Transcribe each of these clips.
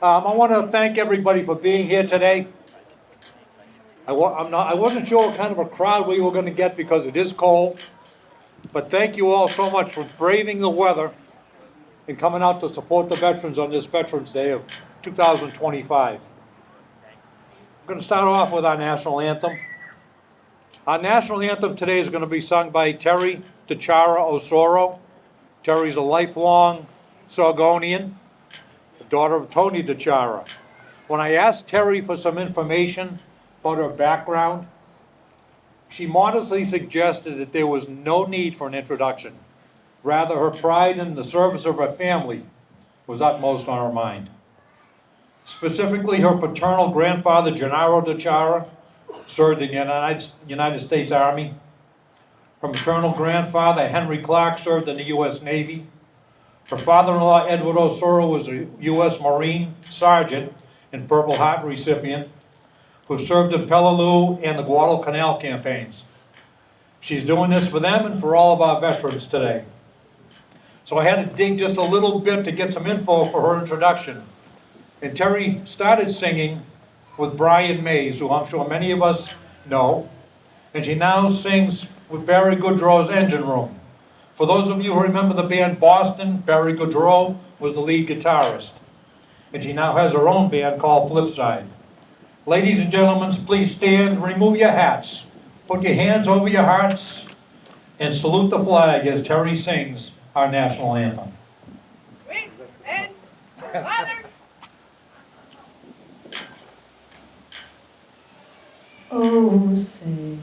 I want to thank everybody for being here today. I wasn't sure what kind of a crowd we were going to get because it is cold, but thank you all so much for braving the weather and coming out to support the veterans on this Veterans Day of 2025. I'm going to start off with our national anthem. Our national anthem today is going to be sung by Terry DeChara Osoro. Terry's a lifelong Saugonian, the daughter of Tony DeChara. When I asked Terry for some information about her background, she modestly suggested that there was no need for an introduction. Rather, her pride in the service of her family was utmost on her mind. Specifically, her paternal grandfather, Gennaro DeChara, served in the United States Army. Her maternal grandfather, Henry Clark, served in the U.S. Navy. Her father-in-law, Edward Osoro, was a U.S. Marine sergeant and Purple Heart recipient who served in Peleliu and the Guadalcanal campaigns. She's doing this for them and for all of our veterans today. So I had to dig just a little bit to get some info for her introduction. And Terry started singing with Brian Mays, who I'm sure many of us know, and she now sings with Barry Goodrow's Engine Room. For those of you who remember the band Boston, Barry Goodrow was the lead guitarist, and she now has her own band called Flipside. Ladies and gentlemen, please stand, remove your hats, put your hands over your hearts, and salute the flag as Terry sings our national anthem. Wings and father. Oh, say,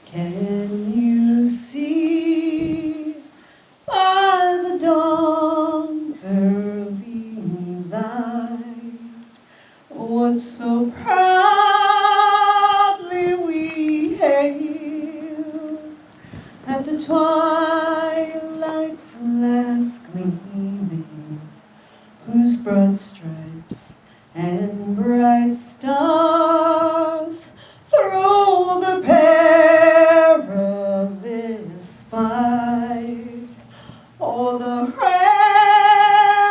can you see by the dawn's early light what so proudly we hailed at the twilight's last gleaming, whose broad stripes and bright stars through the perilous fight, o'er the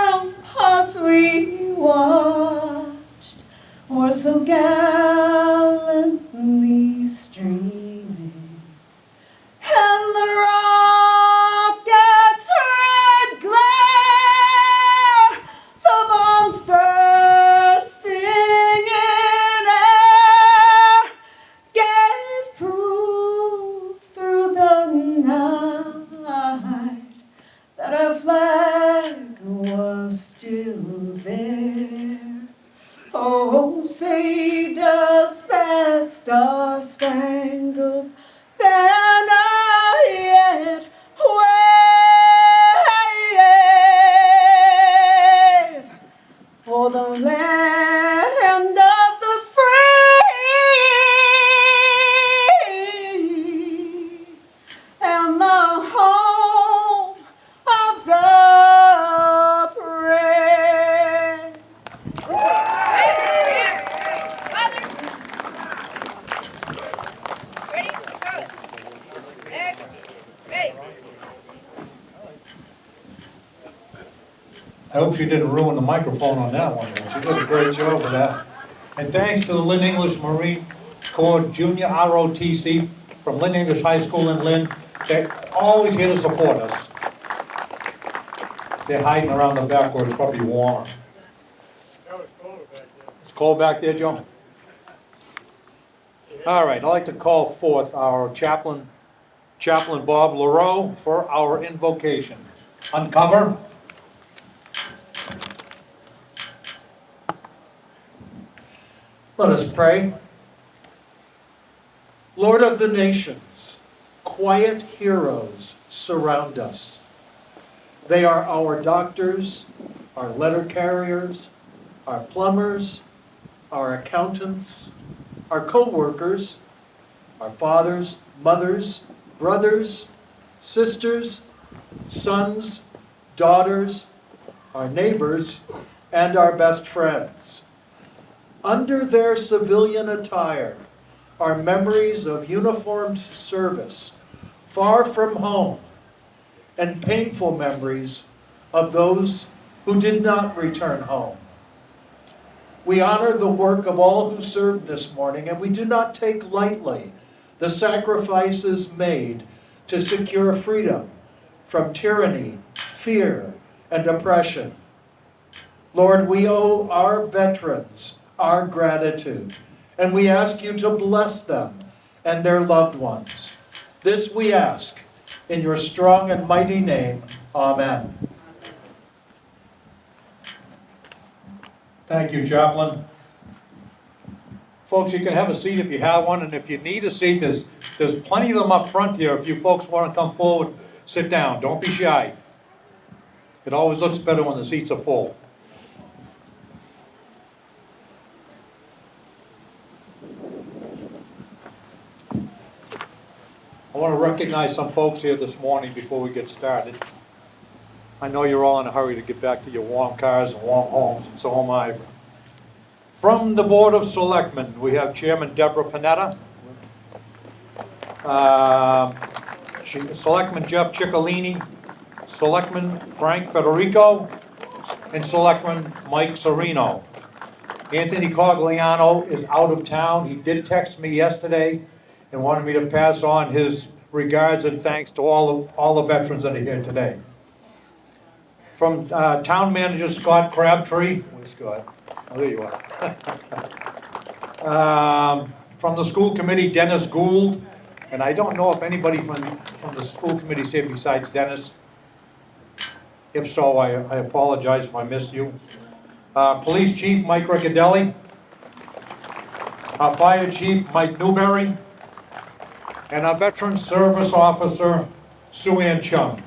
ramparts we watched were so gallantly streaming, and the rocket's red glare, the bombs bursting in air, gave proof through the night that our flag was still there. Oh, say does that star-spangled banner yet wave for the land of the free and the home of the brave. Father. Ready? Go. Next. Ready. I hope she didn't ruin the microphone on that one. She did a great job with that. And thanks to the Lynn English Marine Corps Junior ROTC from Lynn English High School in Lynn. They're always here to support us. They're hiding around the back where it's probably warmer. It's cold back there, Joe? All right, I'd like to call forth our chaplain Bob LaRoe, for our invocation. Uncover. Let us pray. Lord of the nations, quiet heroes surround us. They are our doctors, our letter carriers, our plumbers, our accountants, our co-workers, our fathers, mothers, brothers, sisters, sons, daughters, our neighbors, and our best friends. Under their civilian attire are memories of uniformed service, far from home, and painful memories of those who did not return home. We honor the work of all who served this morning, and we do not take lightly the sacrifices made to secure freedom from tyranny, fear, and oppression. Lord, we owe our veterans our gratitude, and we ask you to bless them and their loved ones. This we ask in your strong and mighty name. Amen. Thank you, Chaplain. Folks, you can have a seat if you have one, and if you need a seat, there's plenty of them up front here. If you folks want to come forward, sit down. Don't be shy. It always looks better when the seats are full. I want to recognize some folks here this morning before we get started. I know you're all in a hurry to get back to your warm cars and warm homes, and so am I. From the Board of Selectmen, we have Chairman Deborah Panetta, Selectman Jeff Ciccolini, Selectman Frank Federico, and Selectman Mike Serino. Anthony Cogliano is out of town. He did text me yesterday and wanted me to pass on his regards and thanks to all the veterans that are here today. From Town Manager Scott Crabtree, where's Scott? Oh, there you are. From the School Committee, Dennis Gould, and I don't know if anybody from the school committee is here besides Dennis. If so, I apologize if I missed you. Police Chief Mike Riccadelli, our Fire Chief Mike Newberry, and our Veteran Service Officer Sue Ann Chung.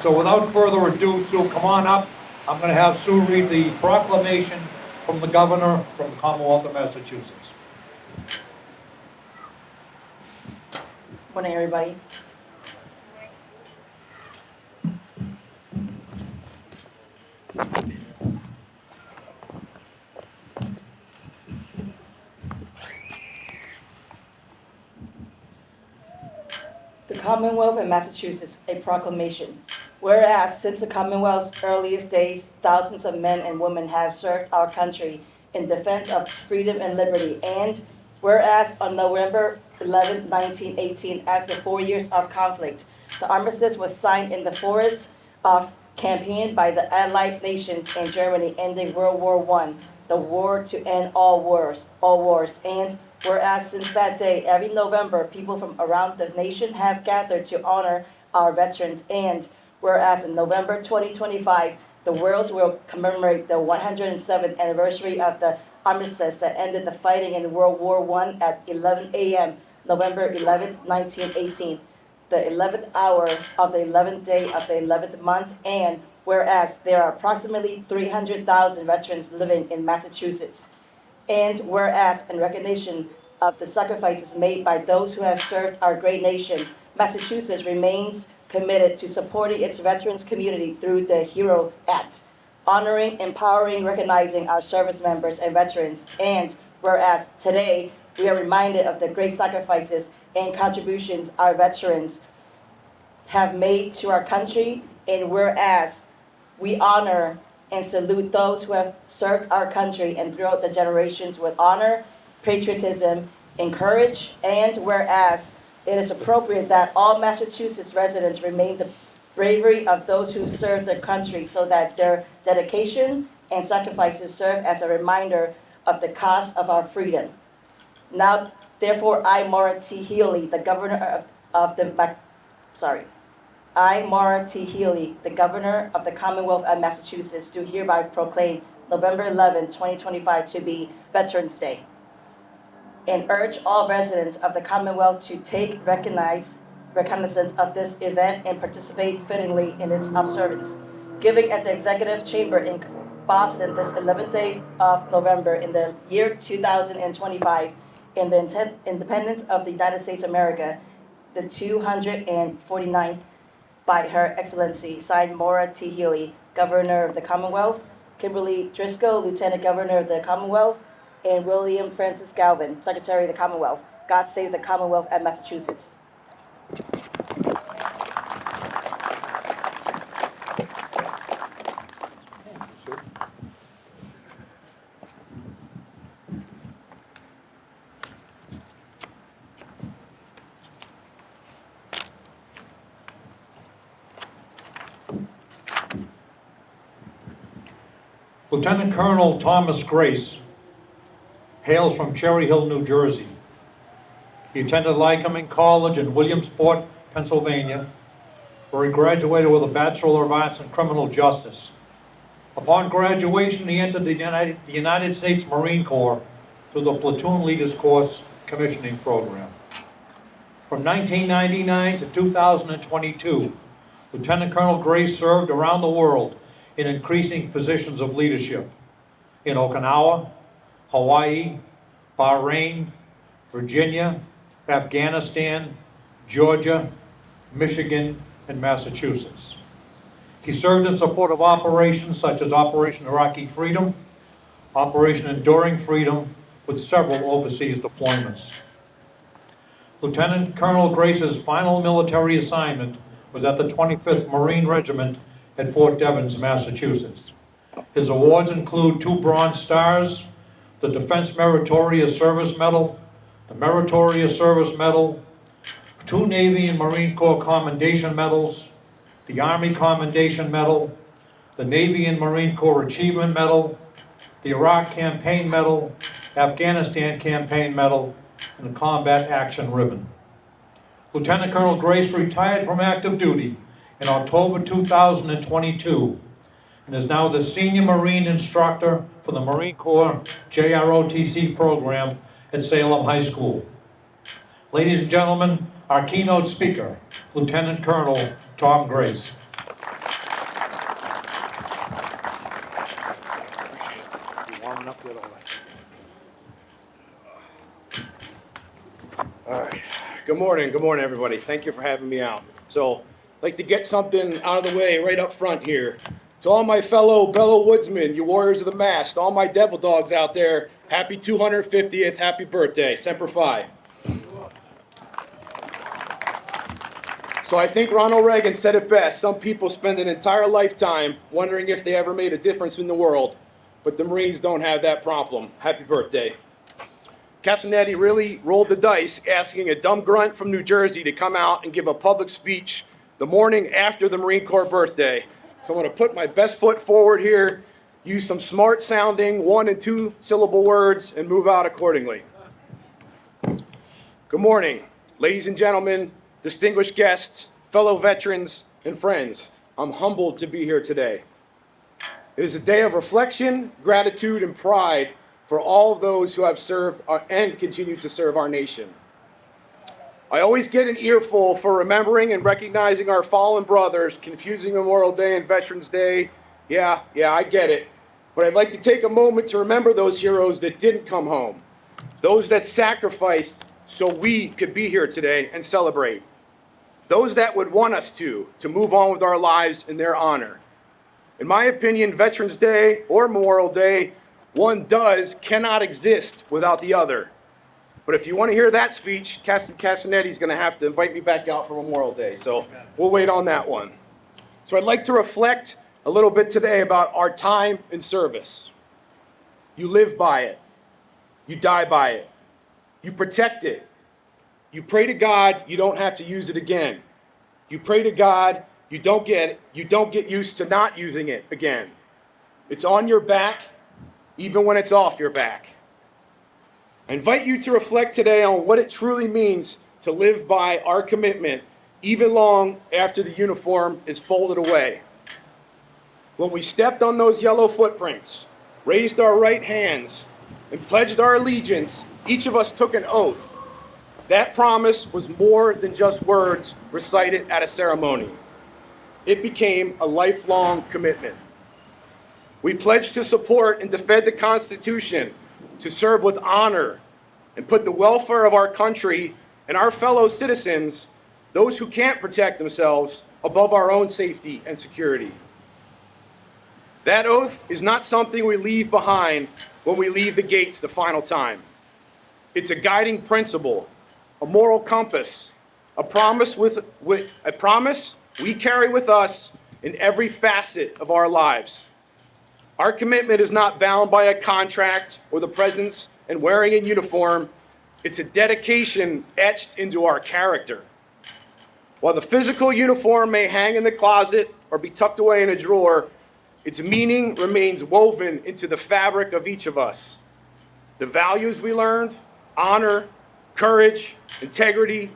So without further ado, Sue, come on up. I'm going to have Sue read the proclamation from the Governor from the Commonwealth of Massachusetts. Morning, everybody. The Commonwealth of Massachusetts, a proclamation. Whereas, since the Commonwealth's earliest days, thousands of men and women have served our country in defense of freedom and liberty, and whereas on November 11, 1918, after 4 years of conflict, the armistice was signed in the forest of Campaign by the Allied nations and Germany, ending World War I, the war to end all wars. And whereas since that day, every November, people from around the nation have gathered to honor our veterans, and whereas in November 2025, the world will commemorate the 107th anniversary of the armistice that ended the fighting in World War I at 11 a.m., November 11, 1918, the 11th hour of the 11th day of the 11th month, and whereas there are approximately 300,000 veterans living in Massachusetts, and whereas in recognition of the sacrifices made by those who have served our great nation, Massachusetts remains committed to supporting its veterans community through the HERO Act, honoring, empowering, recognizing our service members and veterans, and whereas today we are reminded of the great sacrifices and contributions our veterans have made to our country, and whereas we honor and salute those who have served our country and throughout the generations with honor, patriotism, and courage, and whereas it is appropriate that all Massachusetts residents remain the bravery of those who serve their country so that their dedication and sacrifices serve as a reminder of the cost of our freedom. Now, therefore, I, Maura T. Healy, the Governor I, Maura T. Healy, the Governor of the Commonwealth of Massachusetts, do hereby proclaim November 11, 2025 to be Veterans Day, and urge all residents of the Commonwealth to take recognizance of this event and participate fittingly in its observance. Giving at the Executive Chamber in Boston this 11th day of November in the year 2025, in the independence of the United States of America, the 249th, by Her Excellency, signed Maura T. Healy, Governor of the Commonwealth, Kimberly Driscoll, Lieutenant Governor of the Commonwealth, and William Francis Galvin, Secretary of the Commonwealth. God save the Commonwealth of Massachusetts. Lieutenant Colonel Thomas Grace hails from Cherry Hill, New Jersey. He attended Lycoming College in Williamsport, Pennsylvania, where he graduated with a Bachelor of Arts in Criminal Justice. Upon graduation, he entered the United States Marine Corps through the Platoon Leaders Course Commissioning Program. From 1999 to 2022, Lieutenant Colonel Grace served around the world in increasing positions of leadership in Okinawa, Hawaii, Bahrain, Virginia, Afghanistan, Georgia, Michigan, and Massachusetts. He served in support of operations such as Operation Iraqi Freedom, Operation Enduring Freedom, with several overseas deployments. Lieutenant Colonel Grace's final military assignment was at the 25th Marine Regiment at Fort Devens, Massachusetts. His awards include 2 Bronze Stars, the Defense Meritorious Service Medal, the Meritorious Service Medal, 2 Navy and Marine Corps Commendation Medals, the Army Commendation Medal, the Navy and Marine Corps Achievement Medal, the Iraq Campaign Medal, Afghanistan Campaign Medal, and the Combat Action Ribbon. Lieutenant Colonel Grace retired from active duty in October 2022 and is now the Senior Marine Instructor for the Marine Corps JROTC program at Salem High School. Ladies and gentlemen, our keynote speaker, Lieutenant Colonel Tom Grace. All right. Good morning, everybody. Thank you for having me out. So, I'd like to get something out of the way right up front here. To all my fellow woodsmen, you warriors of the mast, all my devil dogs out there, happy 250th, happy birthday, Semper Fi. So I think Ronald Reagan said it best. Some people spend an entire lifetime wondering if they ever made a difference in the world, but the Marines don't have that problem. Happy birthday. Castanetti really rolled the dice asking a dumb grunt from New Jersey to come out and give a public speech the morning after the Marine Corps birthday. So I'm going to put my best foot forward here, use some smart sounding 1 and 2 syllable words, and move out accordingly. Good morning, ladies and gentlemen, distinguished guests, fellow veterans, and friends. I'm humbled to be here today. It is a day of reflection, gratitude, and pride for all of those who have served and continue to serve our nation. I always get an earful for remembering and recognizing our fallen brothers, confusing Memorial Day and Veterans Day. Yeah, I get it. But I'd like to take a moment to remember those heroes that didn't come home, those that sacrificed so we could be here today and celebrate, those that would want us to move on with our lives in their honor. In my opinion, Veterans Day or Memorial Day, one cannot exist without the other. But if you want to hear that speech, Castanetti's going to have to invite me back out for Memorial Day. So we'll wait on that one. So I'd like to reflect a little bit today about our time in service. You live by it. You die by it. You protect it. You pray to God you don't have to use it again. You pray to God you don't get used to not using it again. It's on your back, even when it's off your back. I invite you to reflect today on what it truly means to live by our commitment, even long after the uniform is folded away. When we stepped on those yellow footprints, raised our right hands, and pledged our allegiance, each of us took an oath. That promise was more than just words recited at a ceremony. It became a lifelong commitment. We pledged to support and defend the Constitution, to serve with honor, and put the welfare of our country and our fellow citizens, those who can't protect themselves, above our own safety and security. That oath is not something we leave behind when we leave the gates the final time. It's a guiding principle, a moral compass, a promise we carry with us in every facet of our lives. Our commitment is not bound by a contract or the presence and wearing a uniform. It's a dedication etched into our character. While the physical uniform may hang in the closet or be tucked away in a drawer, its meaning remains woven into the fabric of each of us. The values we learned, honor, courage, integrity,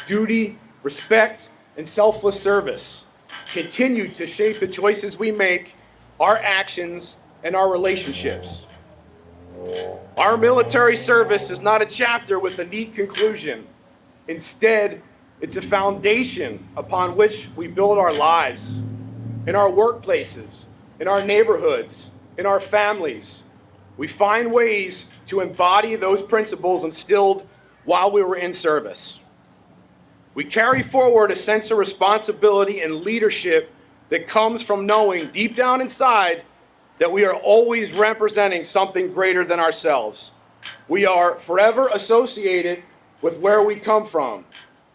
duty, respect, and selfless service, continue to shape the choices we make, our actions, and our relationships. Our military service is not a chapter with a neat conclusion. Instead, it's a foundation upon which we build our lives, in our workplaces, in our neighborhoods, in our families. We find ways to embody those principles instilled while we were in service. We carry forward a sense of responsibility and leadership that comes from knowing deep down inside that we are always representing something greater than ourselves. We are forever associated with where we come from,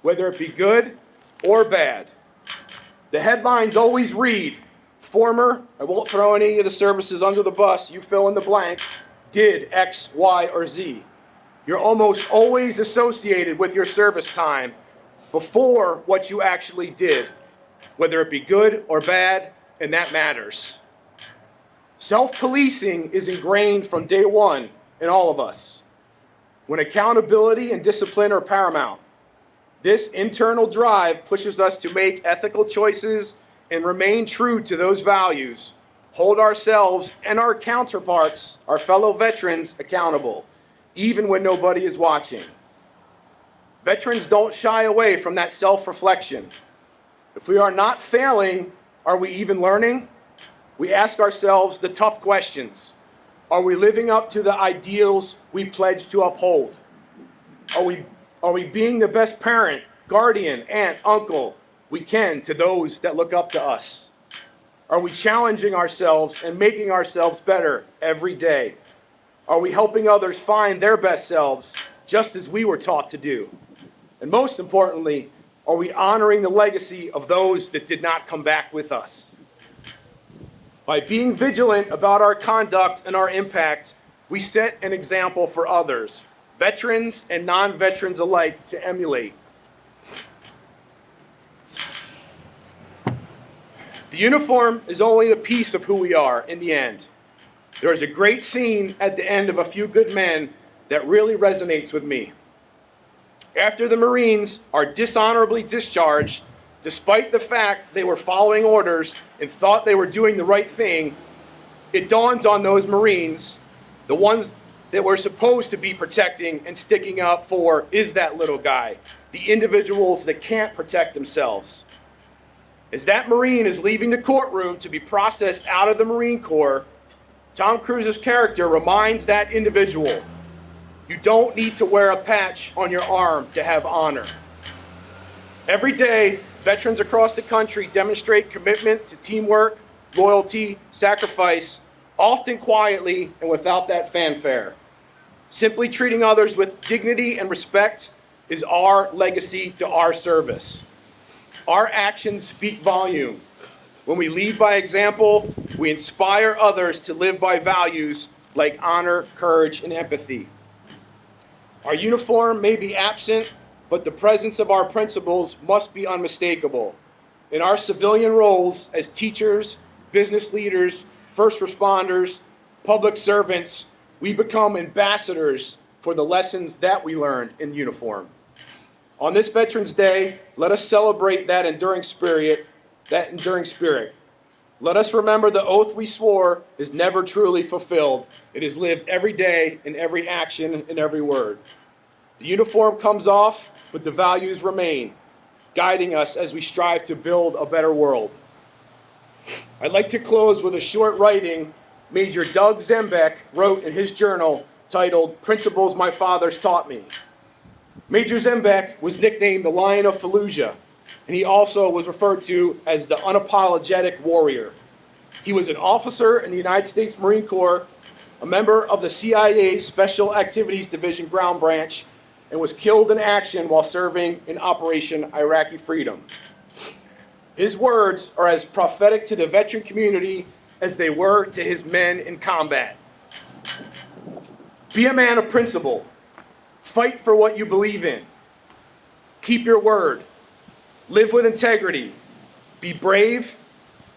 whether it be good or bad. The headlines always read, former, I won't throw any of the services under the bus, you fill in the blank, did X, Y, or Z. You're almost always associated with your service time before what you actually did, whether it be good or bad, and that matters. Self-policing is ingrained from day one in all of us, when accountability and discipline are paramount. This internal drive pushes us to make ethical choices and remain true to those values, hold ourselves and our counterparts, our fellow veterans, accountable, even when nobody is watching. Veterans don't shy away from that self-reflection. If we are not failing, are we even learning? We ask ourselves the tough questions. Are we living up to the ideals we pledge to uphold? Are we being the best parent, guardian, aunt, uncle we can to those that look up to us? Are we challenging ourselves and making ourselves better every day? Are we helping others find their best selves just as we were taught to do? And most importantly, are we honoring the legacy of those that did not come back with us? By being vigilant about our conduct and our impact, we set an example for others, veterans and non-veterans alike, to emulate. The uniform is only a piece of who we are in the end. There is a great scene at the end of A Few Good Men that really resonates with me. After the Marines are dishonorably discharged, despite the fact they were following orders and thought they were doing the right thing, it dawns on those Marines, the ones that we're supposed to be protecting and sticking up for is that little guy, the individuals that can't protect themselves. As that Marine is leaving the courtroom to be processed out of the Marine Corps, Tom Cruise's character reminds that individual, you don't need to wear a patch on your arm to have honor. Every day, veterans across the country demonstrate commitment to teamwork, loyalty, sacrifice, often quietly and without that fanfare. Simply treating others with dignity and respect is our legacy to our service. Our actions speak volume. When we lead by example, we inspire others to live by values like honor, courage, and empathy. Our uniform may be absent, but the presence of our principles must be unmistakable. In our civilian roles as teachers, business leaders, first responders, public servants, we become ambassadors for the lessons that we learned in uniform. On this Veterans Day, let us celebrate that enduring spirit. Let us remember the oath we swore is never truly fulfilled. It is lived every day in every action and every word. The uniform comes off, but the values remain, guiding us as we strive to build a better world. I'd like to close with a short writing Major Doug Zembeck wrote in his journal titled Principles My Fathers Taught Me. Major Zembeck was nicknamed the Lion of Fallujah, and he also was referred to as the unapologetic warrior. He was an officer in the United States Marine Corps, a member of the CIA Special Activities Division Ground Branch, and was killed in action while serving in Operation Iraqi Freedom. His words are as prophetic to the veteran community as they were to his men in combat. Be a man of principle. Fight for what you believe in. Keep your word. Live with integrity. Be brave.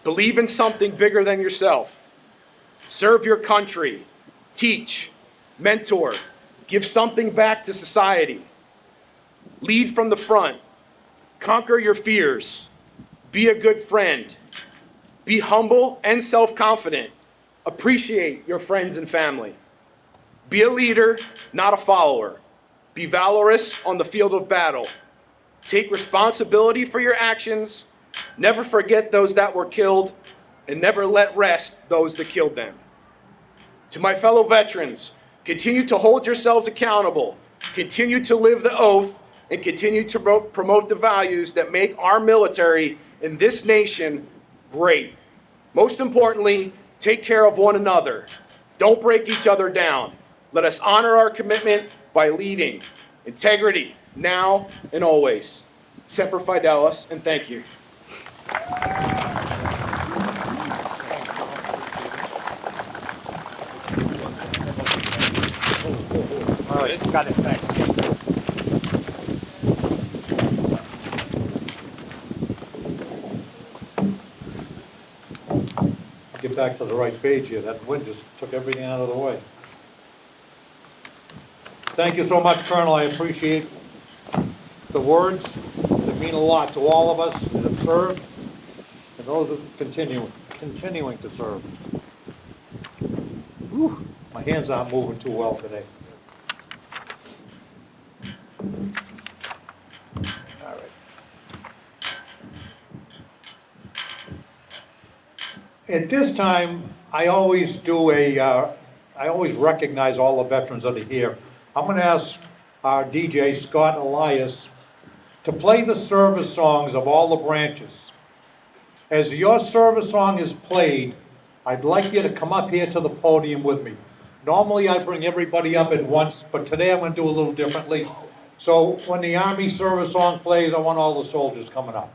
Believe in something bigger than yourself. Serve your country. Teach. Mentor. Give something back to society. Lead from the front. Conquer your fears. Be a good friend. Be humble and self-confident. Appreciate your friends and family. Be a leader, not a follower. Be valorous on the field of battle. Take responsibility for your actions. Never forget those that were killed, and never let rest those that killed them. To my fellow veterans, continue to hold yourselves accountable. Continue to live the oath, and continue to promote the values that make our military in this nation great. Most importantly, take care of one another. Don't break each other down. Let us honor our commitment by leading. Integrity, now and always. Semper Fidelis, and thank you. All right, got it, thanks. Get back to the right page here. That wind just took everything out of the way. Thank you so much, Colonel. I appreciate the words. They mean a lot to all of us that have served and those that are continuing to serve. Whew, my hands aren't moving too well today. All right. At this time, I always recognize all the veterans that are here. I'm going to ask our DJ, Scott Elias, to play the service songs of all the branches. As your service song is played, I'd like you to come up here to the podium with me. Normally I bring everybody up at once, but today I'm going to do a little differently. So when the Army service song plays, I want all the soldiers coming up.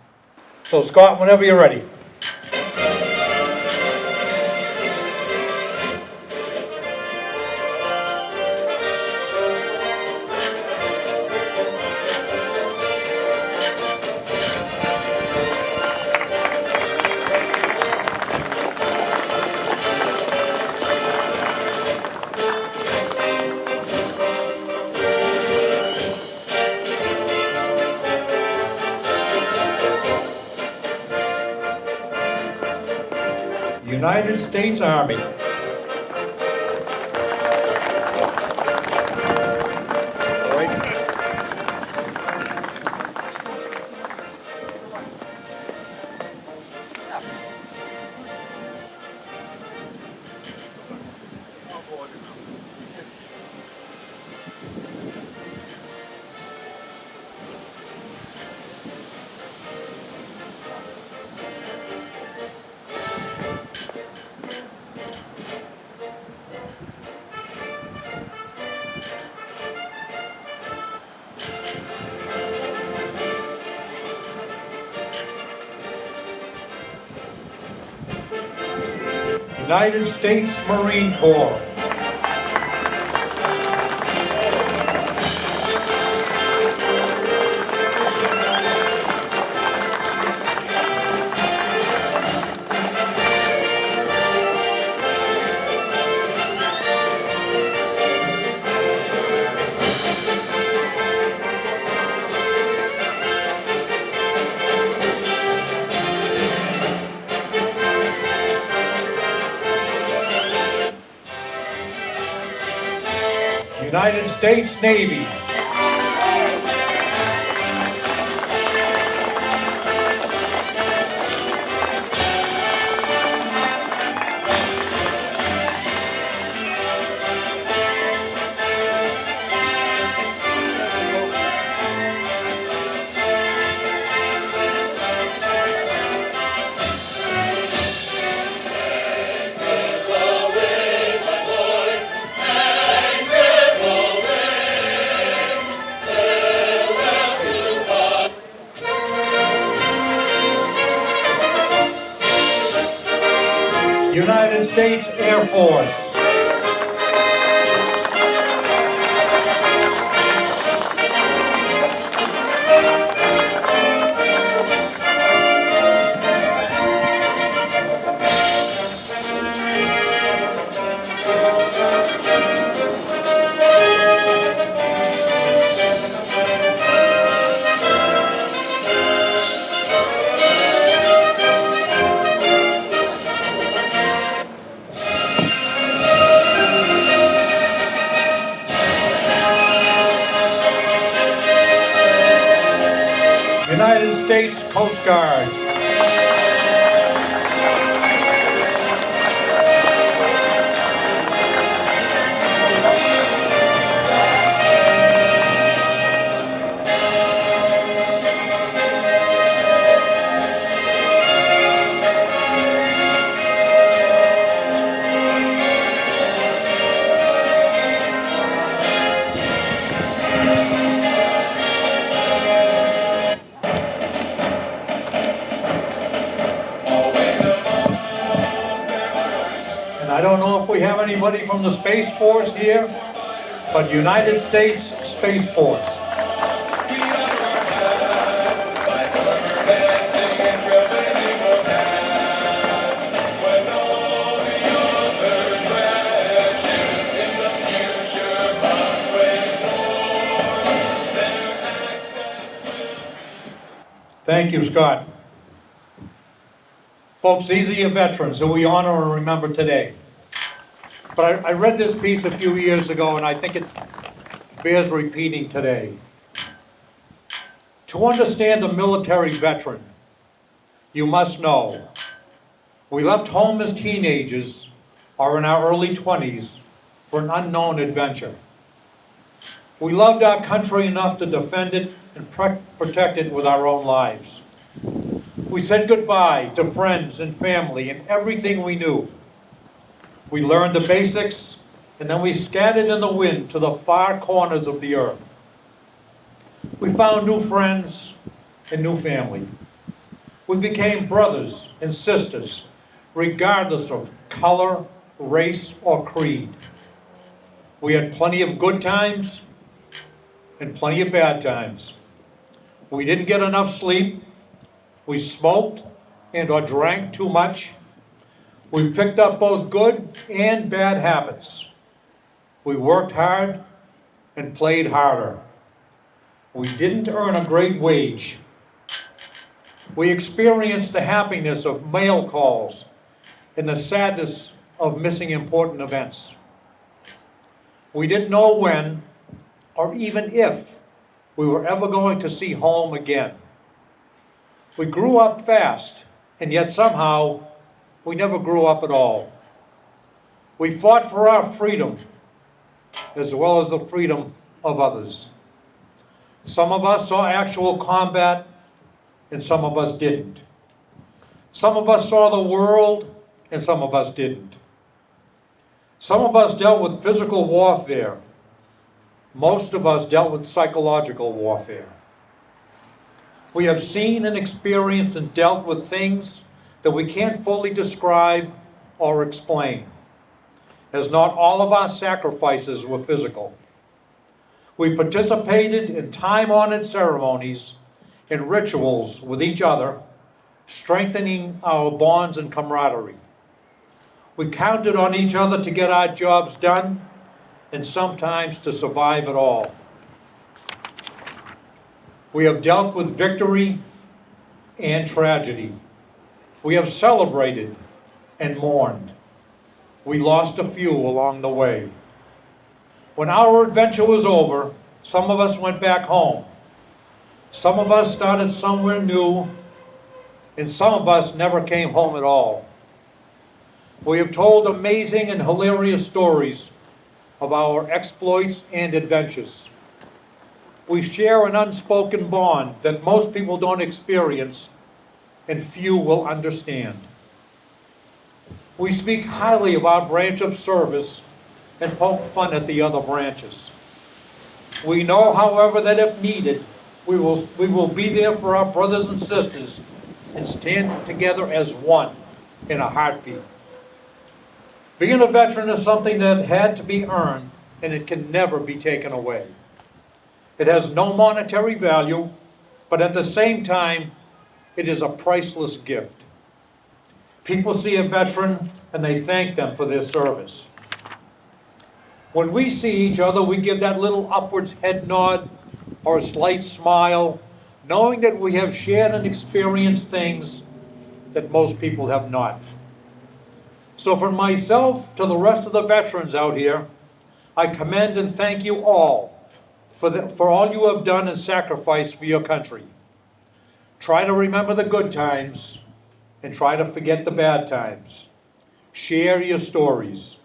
So Scott, whenever you're ready. United States Army. All right. United States Marine Corps. United States Navy. United States Air Force. States Coast Guard. And I don't know if we have anybody from the Space Force here, but United States Space Force. Thank you, Scott. Folks, these are your veterans who we honor and remember today. But I read this piece a few years ago, and I think it bears repeating today. To understand a military veteran, you must know we left home as teenagers or in our early 20s for an unknown adventure. We loved our country enough to defend it and protect it with our own lives. We said goodbye to friends and family and everything we knew. We learned the basics, and then we scattered in the wind to the far corners of the earth. We found new friends and new family. We became brothers and sisters, regardless of color, race, or creed. We had plenty of good times and plenty of bad times. We didn't get enough sleep. We smoked and or drank too much. We picked up both good and bad habits. We worked hard and played harder. We didn't earn a great wage. We experienced the happiness of mail calls and the sadness of missing important events. We didn't know when or even if we were ever going to see home again. We grew up fast, and yet somehow we never grew up at all. We fought for our freedom as well as the freedom of others. Some of us saw actual combat, and some of us didn't. Some of us saw the world, and some of us didn't. Some of us dealt with physical warfare. Most of us dealt with psychological warfare. We have seen and experienced and dealt with things that we can't fully describe or explain, as not all of our sacrifices were physical. We participated in time-honored ceremonies and rituals with each other, strengthening our bonds and camaraderie. We counted on each other to get our jobs done and sometimes to survive it all. We have dealt with victory and tragedy. We have celebrated and mourned. We lost a few along the way. When our adventure was over, some of us went back home. Some of us started somewhere new, and some of us never came home at all. We have told amazing and hilarious stories of our exploits and adventures. We share an unspoken bond that most people don't experience and few will understand. We speak highly of our branch of service and poke fun at the other branches. We know, however, that if needed, we will be there for our brothers and sisters and stand together as one in a heartbeat. Being a veteran is something that had to be earned, and it can never be taken away. It has no monetary value, but at the same time, it is a priceless gift. People see a veteran and they thank them for their service. When we see each other, we give that little upwards head nod or a slight smile, knowing that we have shared and experienced things that most people have not. So from myself to the rest of the veterans out here, I commend and thank you all for all you have done and sacrificed for your country. Try to remember the good times and try to forget the bad times. Share your stories.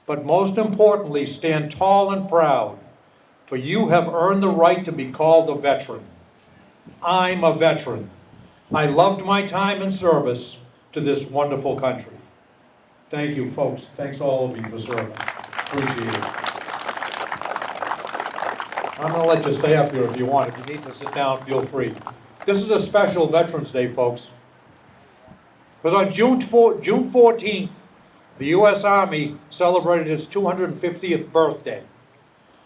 But most importantly, stand tall and proud, for you have earned the right to be called a veteran. I'm a veteran. I loved my time in service to this wonderful country. Thank you, folks. Thanks all of you for serving. Appreciate it. I'm going to let you stay up here if you want. If you need to sit down, feel free. This is a special Veterans Day, folks. Because on June 14th, the U.S. Army celebrated its 250th birthday.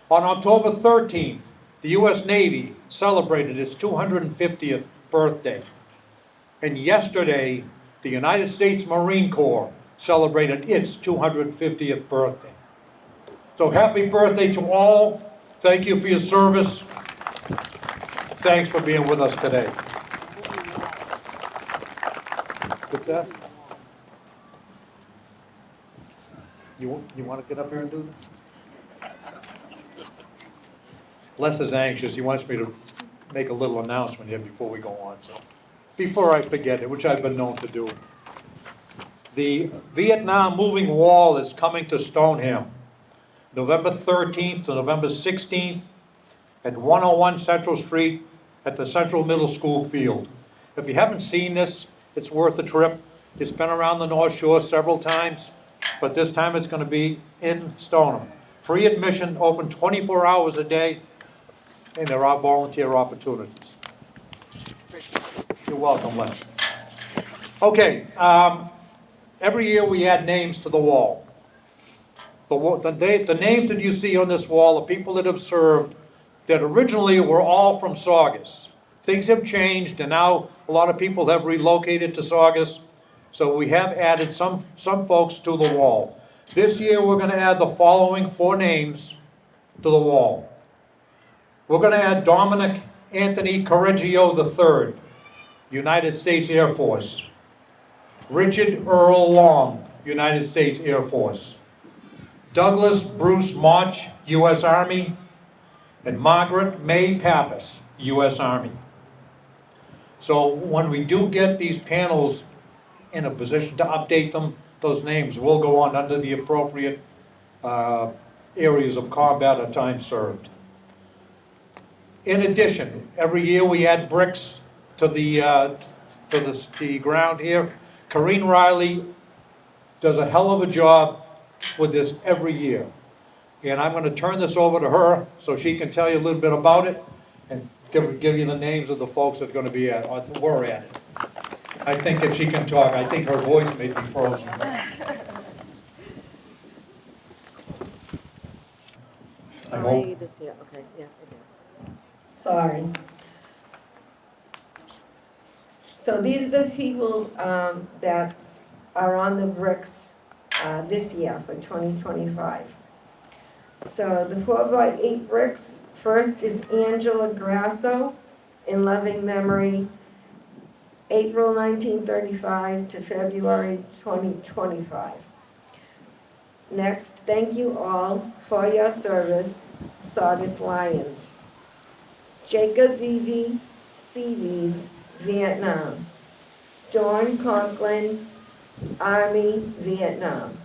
On October 13th, the U.S. Navy celebrated its 250th birthday. And yesterday, the United States Marine Corps celebrated its 250th birthday. So happy birthday to all. Thank you for your service. Thanks for being with us today. What's that? You want to get up here and do this? Les is anxious. He wants me to make a little announcement here before we go on. So, before I forget it, which I've been known to do, the Vietnam Moving Wall is coming to Stoneham, November 13th to November 16th at 101 Central Street at the Central Middle School field. If you haven't seen this, it's worth a trip. It's been around the North Shore several times, but this time it's going to be in Stoneham. Free admission, open 24 hours a day, and there are volunteer opportunities. You're welcome, Les. Okay, every year we add names to the wall. The names that you see on this wall are people that have served that originally were all from Saugus. Things have changed, and now a lot of people have relocated to Saugus, so we have added some folks to the wall. This year, we're going to add the following 4 names to the wall. We're going to add Dominic Anthony Correggio III, United States Air Force. Richard Earl Long, United States Air Force. Douglas Bruce Motch, U.S. Army. And Margaret May Pappas, U.S. Army. So when we do get these panels in a position to update them, those names will go on under the appropriate areas of combat or time served. In addition, every year we add bricks to the ground here. Corrine Riley does a hell of a job with this every year. And I'm going to turn this over to her so she can tell you a little bit about it and give you the names of the folks that are going to be at, or were at it. I think if she can talk, I think her voice may be frozen. I hope. Okay, yeah, it is. Sorry. So these are the people that are on the bricks this year for 2025. So the 4x8 bricks, first is Angela Grasso, in loving memory, April 1935 to February 2025. Next, thank you all for your service, Saugus Lions. Jacob Vivi Seavies, Vietnam. Dawn Conklin, Army, Vietnam.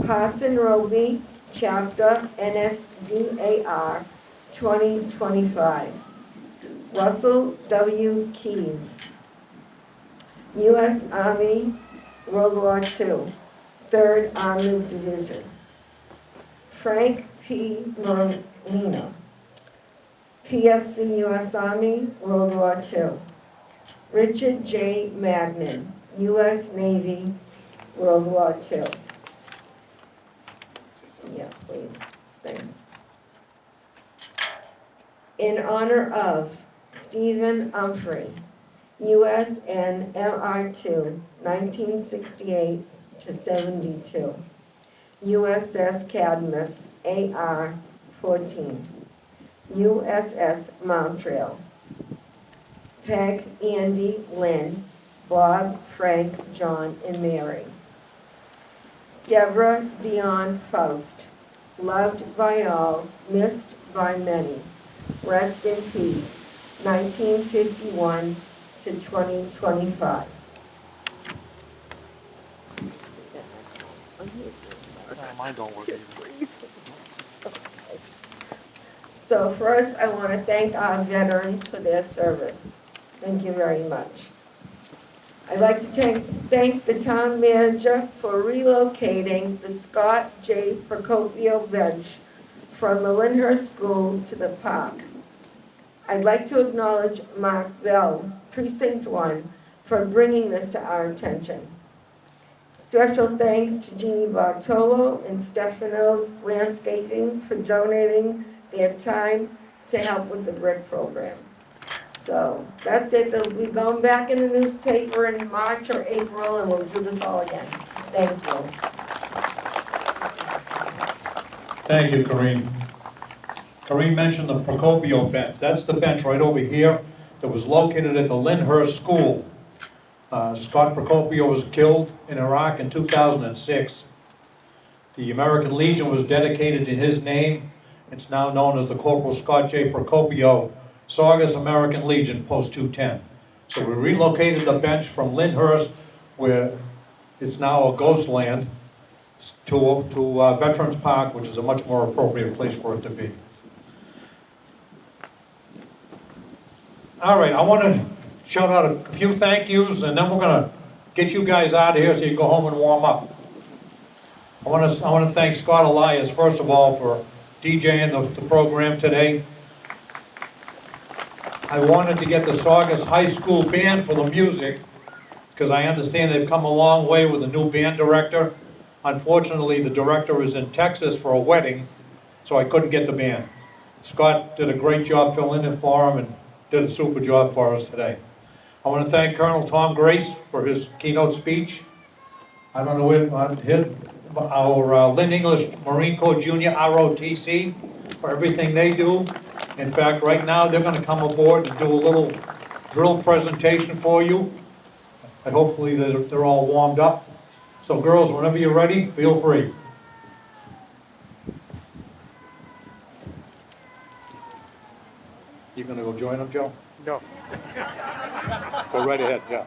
Parson Roby, Chapter NSDAR 2025. Russell W. Keys, U.S. Army, World War II, 3rd Armored Division. Frank P. Molina, PFC U.S. Army, World War II. Richard J. Magnan, U.S. Navy, World War II. Yeah, please. Thanks. In honor of Stephen Humphrey, USN MR2, 1968 to 72. USS Cadmus, AR 14. USS Montreal. Peg, Andy, Lynn, Bob, Frank, John, and Mary. Deborah Dion Faust, loved by all, missed by many. Rest in peace, 1951 to 2025. Mine don't work either. So first, I want to thank our veterans for their service. Thank you very much. I'd like to thank the town manager for relocating the Scott J. Procopio bench from the Lyndhurst School to the park. I'd like to acknowledge Mark Bell, Precinct 1, for bringing this to our attention. Special thanks to Jeannie Bartolo and Stefano's Landscaping for donating their time to help with the brick program. So that's it. They'll be going back in the newspaper in March or April, and we'll do this all again. Thank you. Thank you, Corinne. Corinne mentioned the Procopio bench. That's the bench right over here that was located at the Lyndhurst School. Scott Procopio was killed in Iraq in 2006. The American Legion was dedicated in his name. It's now known as the Corporal Scott J. Procopio Saugus American Legion, Post 210. So we relocated the bench from Lyndhurst, where it's now a ghost land, to Veterans Park, which is a much more appropriate place for it to be. All right, I want to shout out a few thank yous, and then we're going to get you guys out of here so you can go home and warm up. I want to thank Scott Elias, first of all, for DJing the program today. I wanted to get the Saugus High School band for the music, because I understand they've come a long way with a new band director. Unfortunately, the director is in Texas for a wedding, so I couldn't get the band. Scott did a great job filling in for him and did a super job for us today. I want to thank Colonel Tom Grace for his keynote speech. I don't know where our Lynn English Marine Corps Junior ROTC for everything they do. In fact, right now they're going to come aboard and do a little drill presentation for you. And hopefully they're all warmed up. So girls, whenever you're ready, feel free. You gonna go join them, Joe? No. Go right ahead, yeah.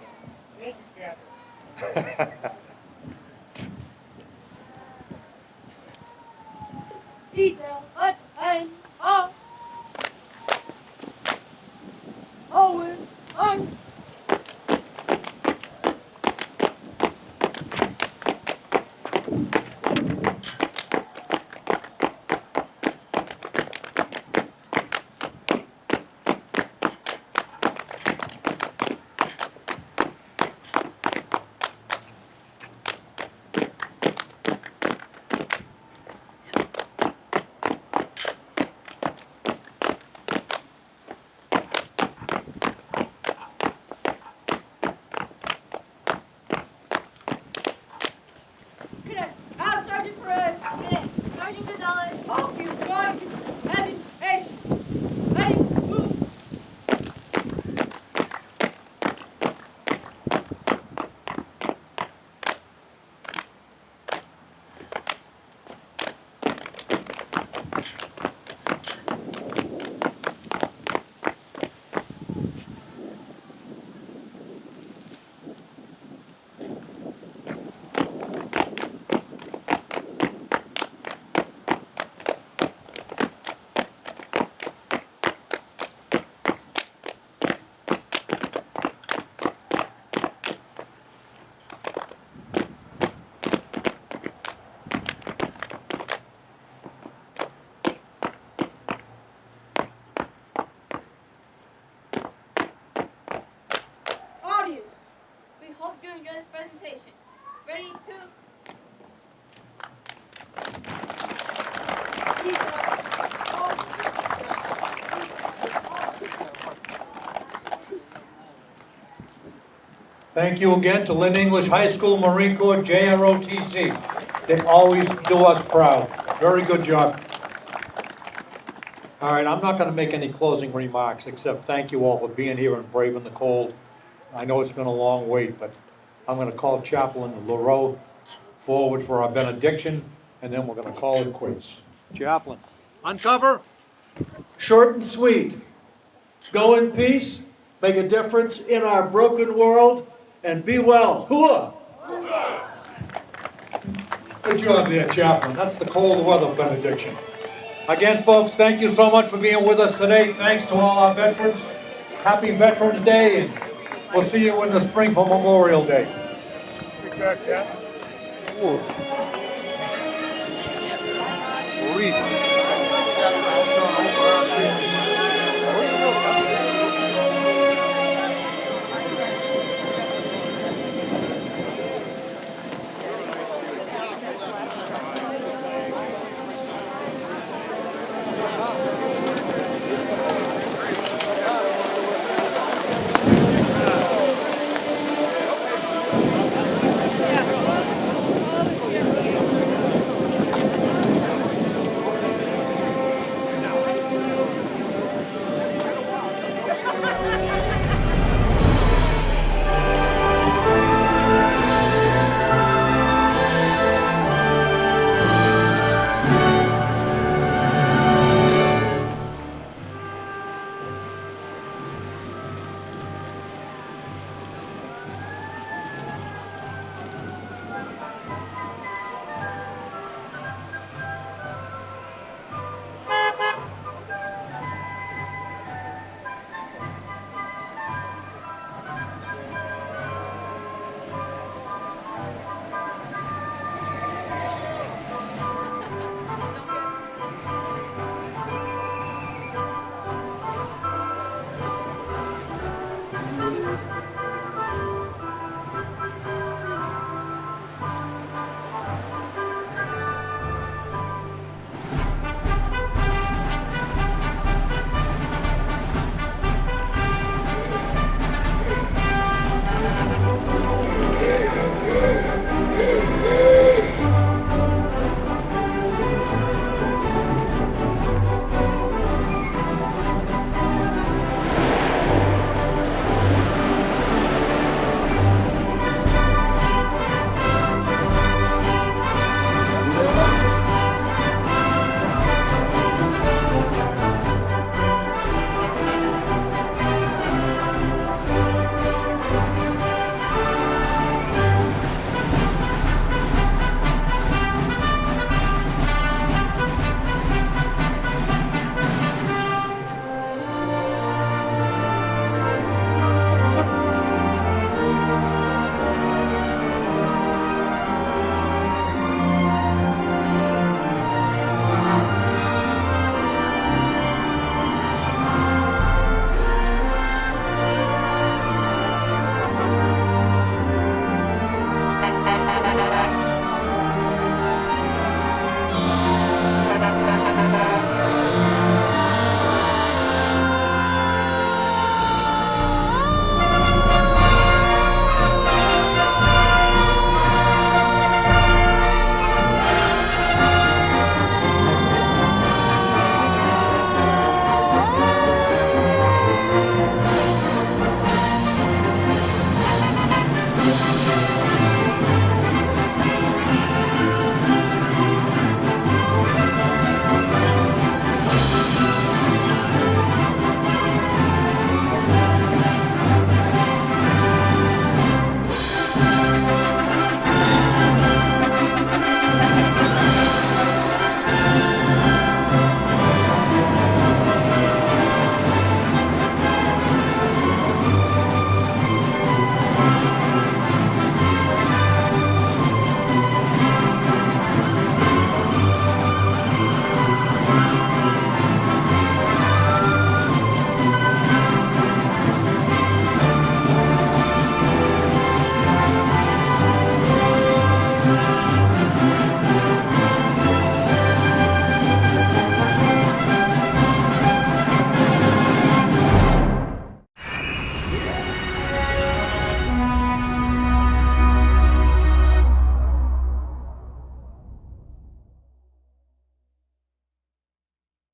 Thank you again to Lynn English High School Marine Corps JROTC. They always do us proud. Very good job. All right, I'm not going to make any closing remarks except thank you all for being here and braving the cold. I know it's been a long wait, but I'm going to call Chaplain LaRoe forward for our benediction, and then we're going to call it quits. Chaplain, uncover. Short and sweet. Go in peace make a difference in our broken world, and be well. Hooah! Good job there, Chaplain. That's the cold weather benediction. Again, folks, thank you so much for being with us today. Thanks to all our veterans. Happy Veterans Day, and we'll see you in the spring for Memorial Day. Good job, Cap.